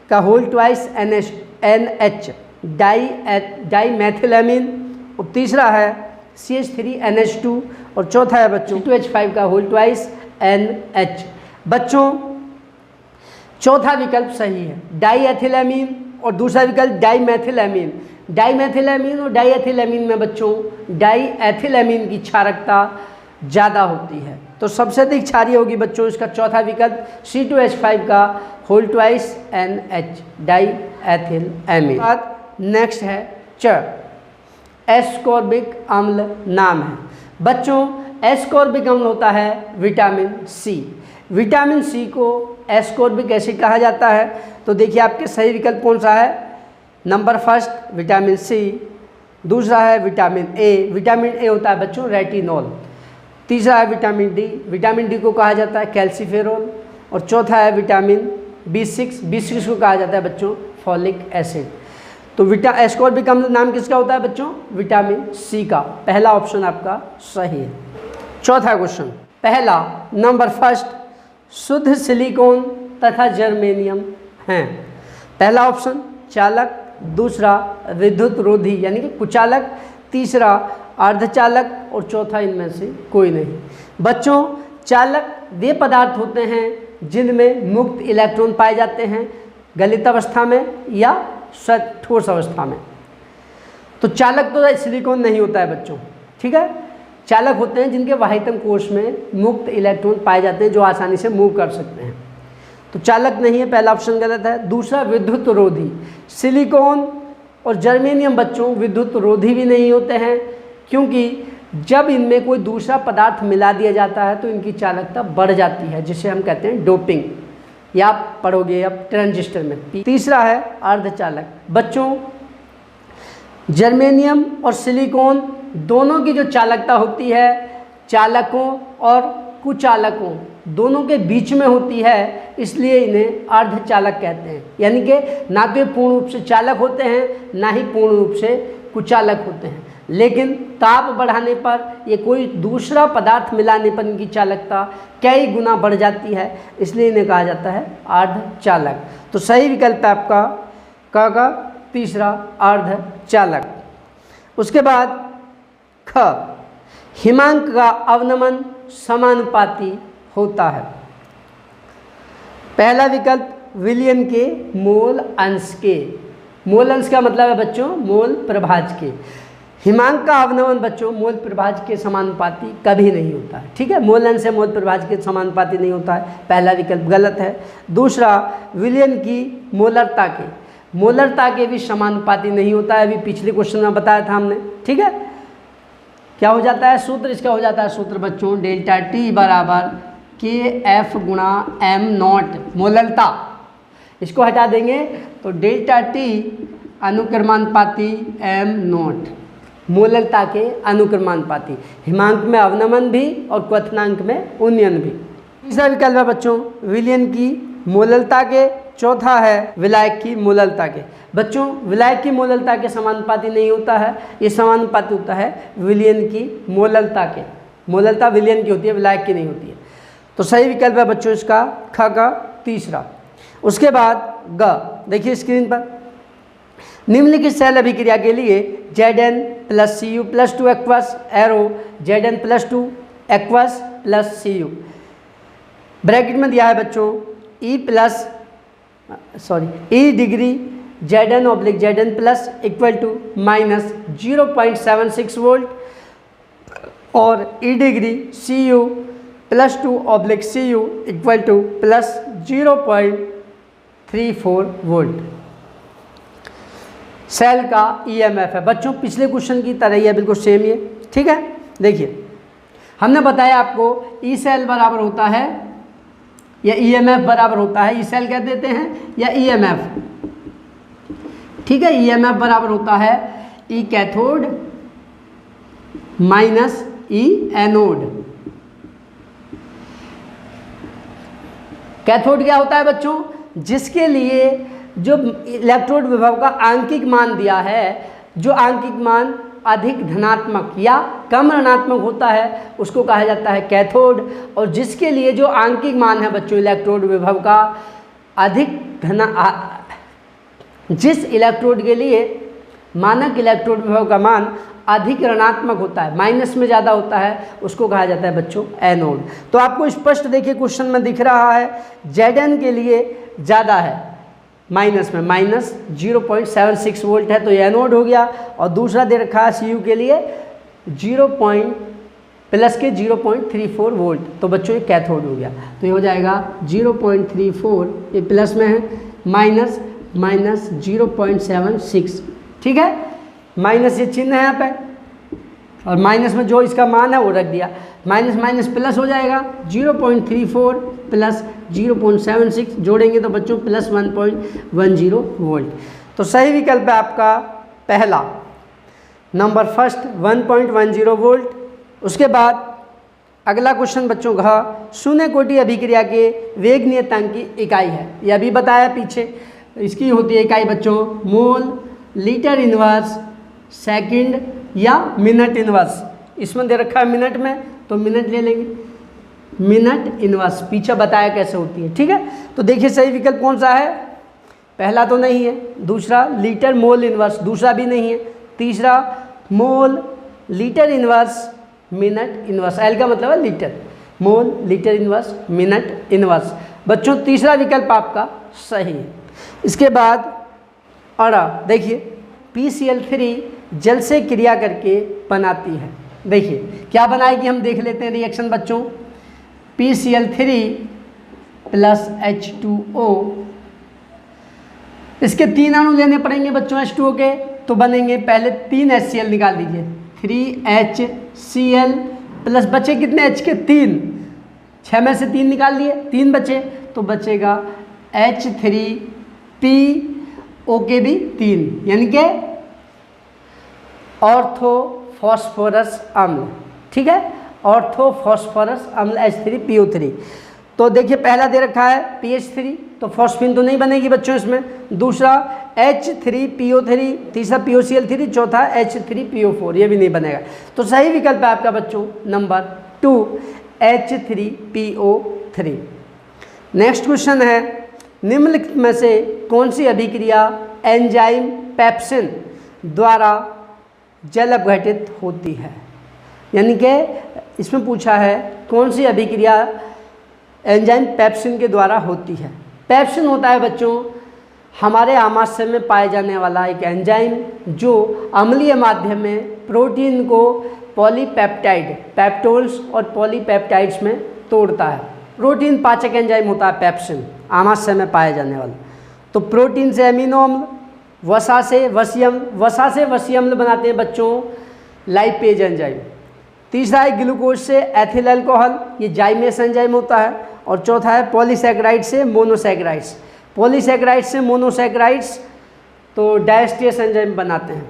का होल ट्वाइस NH डाई मैथिलएमीन, और तीसरा है CH3NH2, और चौथा है बच्चों C2H5 का होल ट्वाइस NH। बच्चों चौथा विकल्प सही है, डाईएथिलएमीन, और दूसरा विकल्प डाईमेथिलएमीन। डाईमेथिलएमीन और डाईएथिलएमीन में बच्चों डाईएथिलएमीन की क्षारकता ज़्यादा होती है, तो सबसे अधिक क्षारीय होगी बच्चों इसका चौथा विकल्प C2H5 का होल ट्वाइस NH, डाईएथिलएमीन। बाद नेक्स्ट है च, एस्कॉर्बिक अम्ल नाम है बच्चों। एस्कॉर्बिक अम्ल होता है विटामिन सी। विटामिन सी को एस्कॉर्बिक एसिड कहा जाता है। तो देखिए आपके सही विकल्प कौन सा है, नंबर फर्स्ट विटामिन सी, दूसरा है विटामिन ए। विटामिन ए होता है बच्चों रेटिनॉल, तीसरा है विटामिन डी। विटामिन डी को कहा जाता है कैल्सीफेरोल, और चौथा है विटामिन B6। B6 को कहा जाता है बच्चों फॉलिक एसिड। तो एस्कॉर्बिक अम्ल नाम किसका होता है बच्चों, विटामिन सी का। पहला ऑप्शन आपका सही है। चौथा क्वेश्चन, पहला नंबर फर्स्ट शुद्ध सिलिकॉन तथा जर्मेनियम हैं। पहला ऑप्शन चालक, दूसरा विद्युत रोधी यानी कि कुचालक, तीसरा अर्धचालक, और चौथा इनमें से कोई नहीं। बच्चों चालक वे पदार्थ होते हैं जिनमें मुक्त इलेक्ट्रॉन पाए जाते हैं गलित अवस्था में या ठोस अवस्था में। तो चालक तो सिलिकॉन नहीं होता है बच्चों, ठीक है। चालक होते हैं जिनके वाहितम कोश में मुक्त इलेक्ट्रॉन पाए जाते हैं जो आसानी से मूव कर सकते हैं। तो चालक नहीं है, पहला ऑप्शन गलत है। दूसरा विद्युत रोधी, सिलिकॉन और जर्मेनियम बच्चों विद्युत रोधी भी नहीं होते हैं, क्योंकि जब इनमें कोई दूसरा पदार्थ मिला दिया जाता है तो इनकी चालकता बढ़ जाती है, जिसे हम कहते हैं डोपिंग, या आप पढ़ोगे अब ट्रांजिस्टर में। तीसरा है अर्धचालक। बच्चों जर्मेनियम और सिलिकॉन दोनों की जो चालकता होती है चालकों और कुचालकों दोनों के बीच में होती है, इसलिए इन्हें अर्धचालक कहते हैं। यानी कि ना तो पूर्ण रूप से चालक होते हैं ना ही पूर्ण रूप से कुचालक होते हैं, लेकिन ताप बढ़ाने पर ये कोई दूसरा पदार्थ मिलाने पर इनकी चालकता कई गुना बढ़ जाती है, इसलिए इन्हें कहा जाता है अर्धचालक। तो सही विकल्प है आपका का तीसरा अर्धचालक। उसके बाद ख, हिमांक का अवनमन समानुपाती होता है। पहला विकल्प विलियन के मोल अंश के। मोल अंश का मतलब है बच्चों मोल प्रभाज के। हिमांक का अवनमन बच्चों मोल प्रभाज के समानुपाती कभी नहीं होता है, ठीक है। मोल अंश से मोल प्रभाज के समानुपाती नहीं होता है, पहला विकल्प गलत है। दूसरा विलियन की मोलरता के भी समानुपाती नहीं होता है, अभी पिछले क्वेश्चन में बताया था हमने, ठीक है। क्या हो जाता है सूत्र, इसका हो जाता है सूत्र बच्चों डेल्टा टी बराबर KF गुणा m0 मोलरता। इसको हटा देंगे तो डेल्टा टी अनुक्रमानुपाती m0 मोलरता के अनुक्रमानुपाती। हिमांक में अवनमन भी और क्वथनांक में उन्नयन भी। तीसरा विकल्प है बच्चों विलियन की मोलरता के, चौथा है विलायक की मोलरता के। बच्चों विलायक की मोलरता के समानुपाती नहीं होता है, ये समानुपाती होता है विलियन की मोलरता के। मोलरता विलियन की होती है, विलायक की नहीं होती है। तो सही विकल्प है बच्चों इसका ख का तीसरा। उसके बाद ग, देखिए स्क्रीन पर निम्नलिखित सेल अभिक्रिया के लिए Zn + Cu + 2 aqueous arrow Zn + 2 aqueous + Cu bracket में दिया है बच्चों E degree Zn/Zn plus equal to -0.76 volt और E degree Cu + 2/Cu equal to +0.34 volt cell का EMF है। बच्चों पिछले क्वेश्चन की तरह ही है, बिल्कुल सेम ही है, ठीक है। देखिए हमने बताया आपको ई सेल बराबर होता है या EMF बराबर होता है, ई सेल कह देते हैं या EMF, ठीक है। EMF बराबर होता है E cathode minus E anode. Cathode क्या होता है बच्चों, जिसके लिए जो इलेक्ट्रोड विभव का आंकिक मान दिया है, जो आंकिक मान अधिक धनात्मक या कम ऋणात्मक होता है उसको कहा जाता है कैथोड, और जिसके लिए जो आंकिक मान है बच्चों इलेक्ट्रोड विभव का अधिक जिस इलेक्ट्रोड के लिए मानक इलेक्ट्रोड विभव का मान अधिक ऋणात्मक होता है, माइनस में ज़्यादा होता है, उसको कहा जाता है बच्चों एनोड। तो आपको स्पष्ट देखिए क्वेश्चन में दिख रहा है Zn के लिए ज़्यादा है, माइनस में माइनस 0.76 वोल्ट है तो ये एनोड हो गया। और दूसरा दे रखा है Cu के लिए प्लस के 0.34 वोल्ट, तो बच्चों ये कैथोड हो गया। तो ये हो जाएगा 0.34, ये प्लस में है, माइनस 0.76, ठीक है। माइनस ये चिन्ह है यहाँ पे, और माइनस में जो इसका मान है वो रख दिया, माइनस माइनस प्लस हो जाएगा, 0.34 प्लस 0.76 जोड़ेंगे तो बच्चों प्लस 1.10 वोल्ट। तो सही विकल्प है आपका पहला, नंबर फर्स्ट 1.10 वोल्ट। उसके बाद अगला क्वेश्चन बच्चों का शून्य कोटि अभिक्रिया के वेग नियतांक की इकाई है, यह अभी बताया पीछे। इसकी होती है इकाई बच्चों मोल, लीटर इनवर्स, सेकंड या मिनट इनवर्स। इसमें दे रखा है मिनट में तो मिनट ले लेंगे, मिनट इनवर्स पीछे बताया कैसे होती है, ठीक है। तो देखिए सही विकल्प कौन सा है, पहला तो नहीं है, दूसरा लीटर मोल इनवर्स, दूसरा भी नहीं है, तीसरा mole litre inverse minute inverse, L का मतलब है litre, mole litre inverse minute inverse. बच्चों तीसरा विकल्प आपका सही है। इसके बाद और देखिए PCl3 जल से क्रिया करके बनाती है। देखिए क्या बनाएगी हम देख लेते हैं रिएक्शन बच्चों। PCl3 प्लस H2O, इसके 3 अणु लेने पड़ेंगे बच्चों H2O के, तो बनेंगे पहले 3 HCl निकाल दीजिए, 3HCl प्लस बचे कितने H के 3, 6 में से 3 निकाल लिए, 3 बचे तो बचेगा H3PO के भी 3, यानी कि ऑर्थोफॉस्फोरस अम्ल, ठीक है, ऑर्थोफॉस्फोरस अम्ल H3PO3। तो देखिए पहला दे रखा है PH3, तो फॉस्फीन तो नहीं बनेगी बच्चों इसमें, दूसरा H3PO3, तीसरा POCl3, चौथा H3PO4, ये भी नहीं बनेगा। तो सही विकल्प है आपका बच्चों नंबर 2 H3PO3। नेक्स्ट क्वेश्चन है निम्नलिखित में से कौन सी अभिक्रिया एंजाइम पेप्सिन द्वारा जल अपघटित होती है, यानी कि इसमें पूछा है कौन सी अभिक्रिया एंजाइम पेप्सिन के द्वारा होती है। पेप्सिन होता है बच्चों हमारे आमाशय में पाए जाने वाला एक एंजाइम जो अम्लीय माध्यम में प्रोटीन को पॉलीपेप्टाइड, पेप्टोल्स और पॉलीपेप्टाइड्स में तोड़ता है। प्रोटीन पाचक एंजाइम होता है पेप्सिन, आमाशय में पाए जाने वाला। तो प्रोटीन से एमिनो अम्ल, वसा से वसी अम्ल बनाते हैं बच्चों लाइपेज एंजाइम। तीसरा है ग्लूकोज से एथिल अल्कोहल, ये जाइमेस एंजाइम होता है। और चौथा है पॉलीसैकेराइड से मोनोसैकेराइड्स, पॉलीसैकेराइड से मोनोसैकेराइड्स तो डायस्टेस एंजाइम बनाते हैं।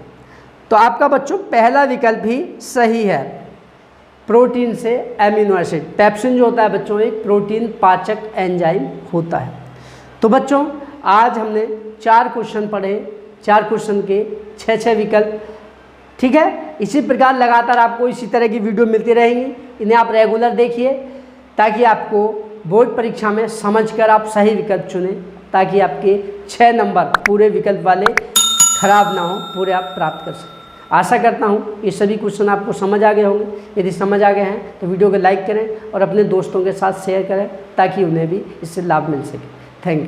तो आपका बच्चों पहला विकल्प ही सही है, प्रोटीन से एमिनो एसिड। पेप्सिन जो होता है बच्चों एक प्रोटीन पाचक एंजाइम होता है। तो बच्चों आज हमने 4 क्वेश्चन पढ़े, 4 क्वेश्चन के 6 विकल्प, ठीक है। इसी प्रकार लगातार आपको इसी तरह की वीडियो मिलती रहेंगी, इन्हें आप रेगुलर देखिए ताकि आपको बोर्ड परीक्षा में समझकर आप सही विकल्प चुनें, ताकि आपके 6 नंबर पूरे विकल्प वाले खराब ना हो, पूरे आप प्राप्त कर सकें। आशा करता हूँ ये सभी क्वेश्चन आपको समझ आ गए होंगे। यदि समझ आ गए हैं तो वीडियो को लाइक करें और अपने दोस्तों के साथ शेयर करें ताकि उन्हें भी इससे लाभ मिल सके। Thank you.